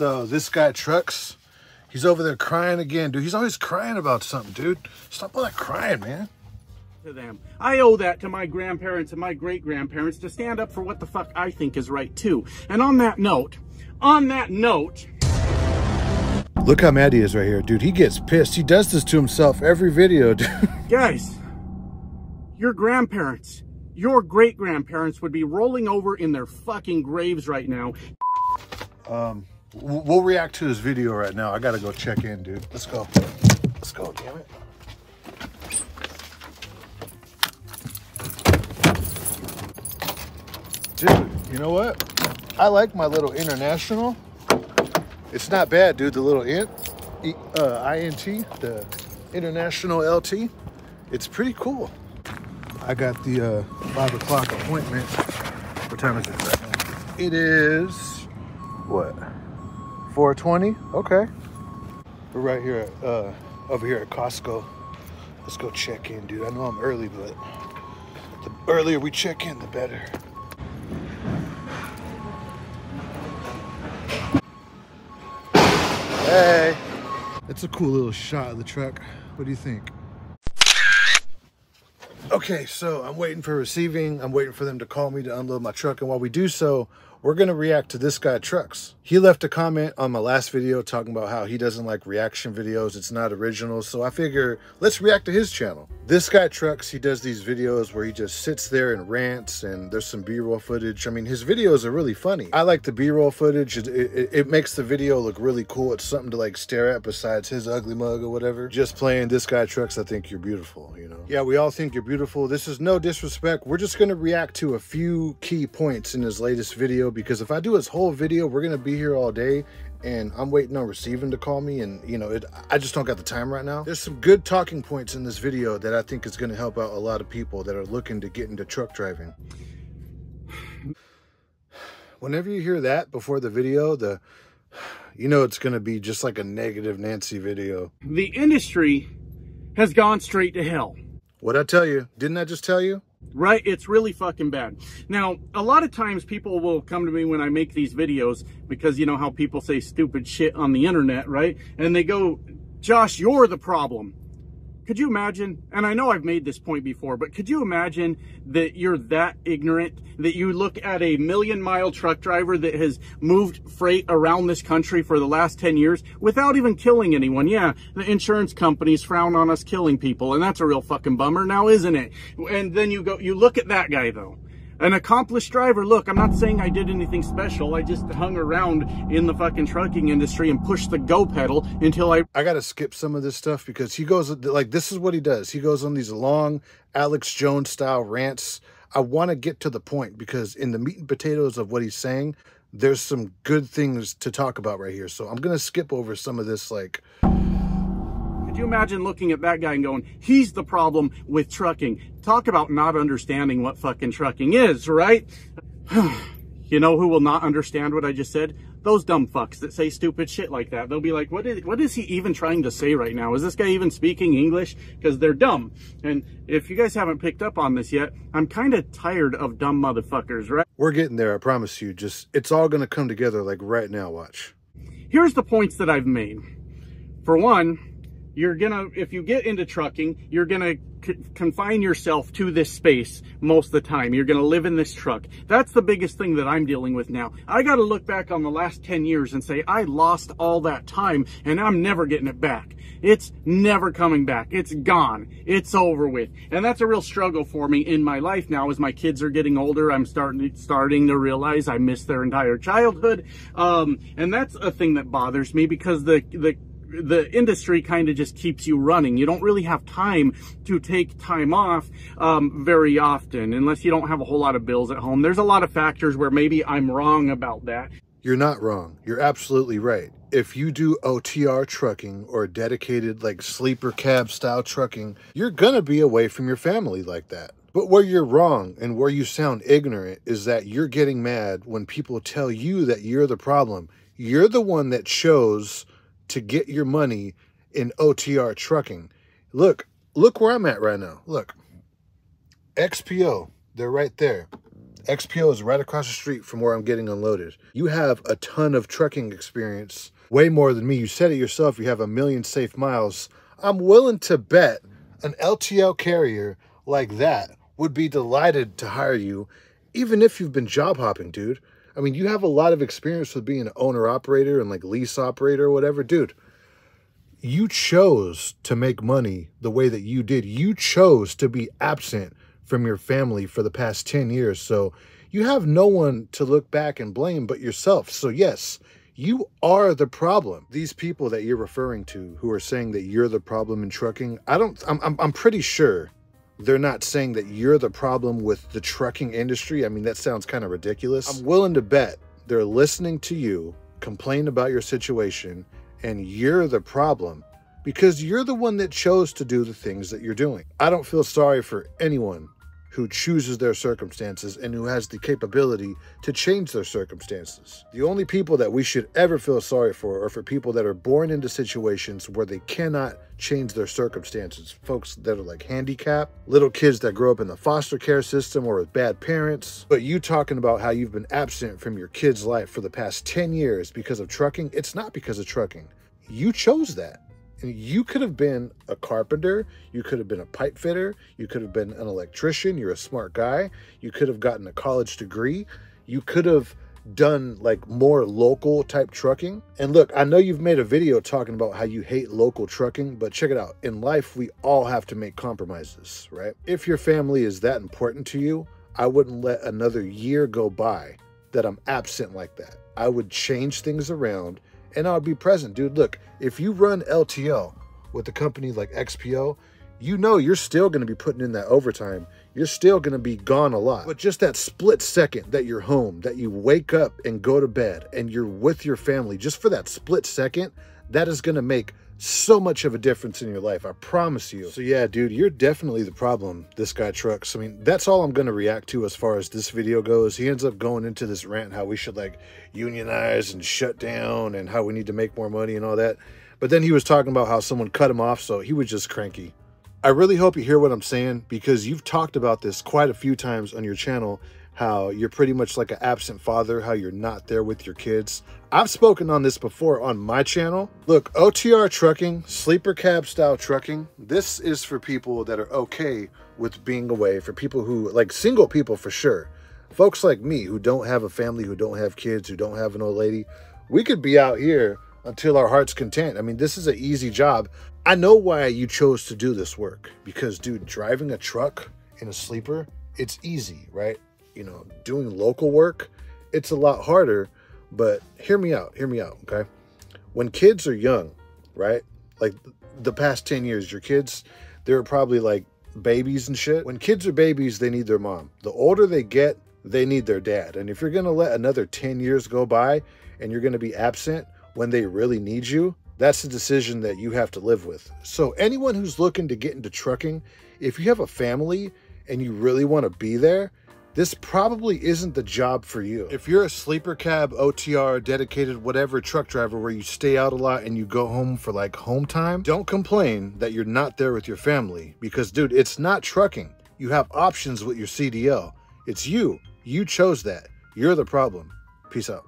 So this guy Trucks, he's over there crying again, dude. He's always crying about something, dude. Stop all that crying, man. To them. I owe that to my grandparents and my great-grandparents to stand up for what the fuck I think is right too. And on that note, look how mad he is right here, dude. He gets pissed. He does this to himself every video, dude. Guys, your grandparents, your great-grandparents would be rolling over in their fucking graves right now. We'll react to his video right now. I gotta go check in, dude. Let's go. Let's go, damn it. Dude, you know what? I like my little International. It's not bad, dude. The little INT, the International LT. It's pretty cool. I got the 5 o'clock appointment. What time is it right now? It is, what, 4:20? Okay. We're right here at, over here at Costco. Let's go check in, dude. I know I'm early, but the earlier we check in, the better. Hey, it's a cool little shot of the truck. What do you think? Okay, so I'm waiting for receiving. I'm waiting for them to call me to unload my truck. And while we do so, we're going to react to this guy Trucks. He left a comment on my last video talking about how he doesn't like reaction videos. It's not original. So I figure let's react to his channel. This guy Trucks, he does these videos where he just sits there and rants, and there's some B-roll footage. I mean, his videos are really funny. I like the B-roll footage. It makes the video look really cool. It's something to like stare at besides his ugly mug or whatever. Just playing this guy Trucks, I think you're beautiful, you know? Yeah, we all think you're beautiful. This is no disrespect. We're just going to react to a few key points in his latest video, because if I do his whole video, we're going to be here all day, and I'm waiting on receiving to call me, and you know, I just don't got the time right now. There's some good talking points in this video that I think is going to help out a lot of people that are looking to get into truck driving. Whenever you hear that before the video, you know it's going to be just like a negative Nancy video. The industry has gone straight to hell. What'd I tell you? Didn't I just tell you? Right? It's really fucking bad. Now, a lot of times people will come to me when I make these videos, because you know how people say stupid shit on the internet, right? And they go, Josh, you're the problem. Could you imagine, and I know I've made this point before, but could you imagine that you're that ignorant that you look at a million-mile truck driver that has moved freight around this country for the last 10 years without even killing anyone? Yeah, the insurance companies frown on us killing people, and that's a real fucking bummer now, isn't it? And then you look at that guy, though. An accomplished driver. Look, I'm not saying I did anything special. I just hung around in the fucking trucking industry and pushed the go pedal until I gotta skip some of this stuff, because he goes, like, this is what he does. He goes on these long Alex Jones style rants. I want to get to the point, because in the meat and potatoes of what he's saying, there's some good things to talk about right here. So I'm going to skip over some of this, like... Could you imagine looking at that guy and going, he's the problem with trucking? Talk about not understanding what fucking trucking is, right? You know who will not understand what I just said? Those dumb fucks that say stupid shit like that. They'll be like, what is he even trying to say right now? Is this guy even speaking English? Because they're dumb. And if you guys haven't picked up on this yet, I'm kind of tired of dumb motherfuckers, right? We're getting there, I promise you. Just, it's all going to come together, like, right now. Watch. Here's the points that I've made. For one, if you get into trucking, you're gonna confine yourself to this space most of the time. You're gonna live in this truck. That's the biggest thing that I'm dealing with now. I gotta look back on the last 10 years and say, I lost all that time and I'm never getting it back. It's never coming back. It's gone. It's over with. And that's a real struggle for me in my life now. As my kids are getting older, I'm starting to realize I missed their entire childhood. And that's a thing that bothers me, because the industry kind of just keeps you running. You don't really have time to take time off very often, unless you don't have a whole lot of bills at home. There's a lot of factors where maybe I'm wrong about that. You're not wrong. You're absolutely right. If you do OTR trucking or dedicated, like, sleeper cab style trucking, you're gonna be away from your family like that. But where you're wrong and where you sound ignorant is that you're getting mad when people tell you that you're the problem. You're the one that chose to get your money in OTR trucking. Look where I'm at right now. Look, XPO, they're right there. XPO is right across the street from where I'm getting unloaded. You have a ton of trucking experience, way more than me. You said it yourself, you have 1 million safe miles. I'm willing to bet an LTL carrier like that would be delighted to hire you, even if you've been job hopping, dude. I mean, you have a lot of experience with being an owner-operator and like lease operator or whatever. Dude, you chose to make money the way that you did. You chose to be absent from your family for the past 10 years. So you have no one to look back and blame but yourself. So yes, you are the problem. These people that you're referring to who are saying that you're the problem in trucking, I'm pretty sure they're not saying that you're the problem with the trucking industry. I mean, that sounds kind of ridiculous. I'm willing to bet they're listening to you complain about your situation and you're the problem because you're the one that chose to do the things that you're doing. I don't feel sorry for anyone who chooses their circumstances and who has the capability to change their circumstances. The only people that we should ever feel sorry for are for people that are born into situations where they cannot change their circumstances. Folks that are like handicapped, little kids that grow up in the foster care system or with bad parents. But you talking about how you've been absent from your kid's life for the past 10 years because of trucking, it's not because of trucking. You chose that. And you could have been a carpenter, you could have been a pipe fitter, you could have been an electrician, you're a smart guy, you could have gotten a college degree, you could have done like more local type trucking. And look, I know you've made a video talking about how you hate local trucking, but check it out. In life, we all have to make compromises, right? If your family is that important to you, I wouldn't let another year go by that I'm absent like that. I would change things around and I'll be present, dude. Look, if you run LTL with a company like XPO, you know you're still going to be putting in that overtime. You're still going to be gone a lot. But just that split second that you're home, that you wake up and go to bed and you're with your family, just for that split second, that is going to make so much of a difference in your life. I promise you. So yeah, dude, you're definitely the problem, this guy Trucks. I mean, that's all I'm going to react to as far as this video goes. He ends up going into this rant how we should like unionize and shut down and how we need to make more money and all that. But then he was talking about how someone cut him off, so he was just cranky. I really hope you hear what I'm saying because you've talked about this quite a few times on your channel, how you're pretty much like an absent father, how you're not there with your kids. I've spoken on this before on my channel. Look, OTR trucking, sleeper cab style trucking, this is for people that are okay with being away, for people who, like single people for sure. Folks like me who don't have a family, who don't have kids, who don't have an old lady, we could be out here until our heart's content. I mean, this is an easy job. I know why you chose to do this work because, dude, driving a truck in a sleeper, it's easy, right? You know, doing local work, it's a lot harder, but hear me out, okay? When kids are young, right? Like the past 10 years, your kids, they're probably like babies and shit. When kids are babies, they need their mom. The older they get, they need their dad. And if you're gonna let another 10 years go by and you're gonna be absent when they really need you, that's a decision that you have to live with. So anyone who's looking to get into trucking, if you have a family and you really want to be there, this probably isn't the job for you. If you're a sleeper cab, OTR, dedicated, whatever truck driver where you stay out a lot and you go home for like home time, don't complain that you're not there with your family because, dude, it's not trucking. You have options with your CDL. It's you. You chose that. You're the problem. Peace out.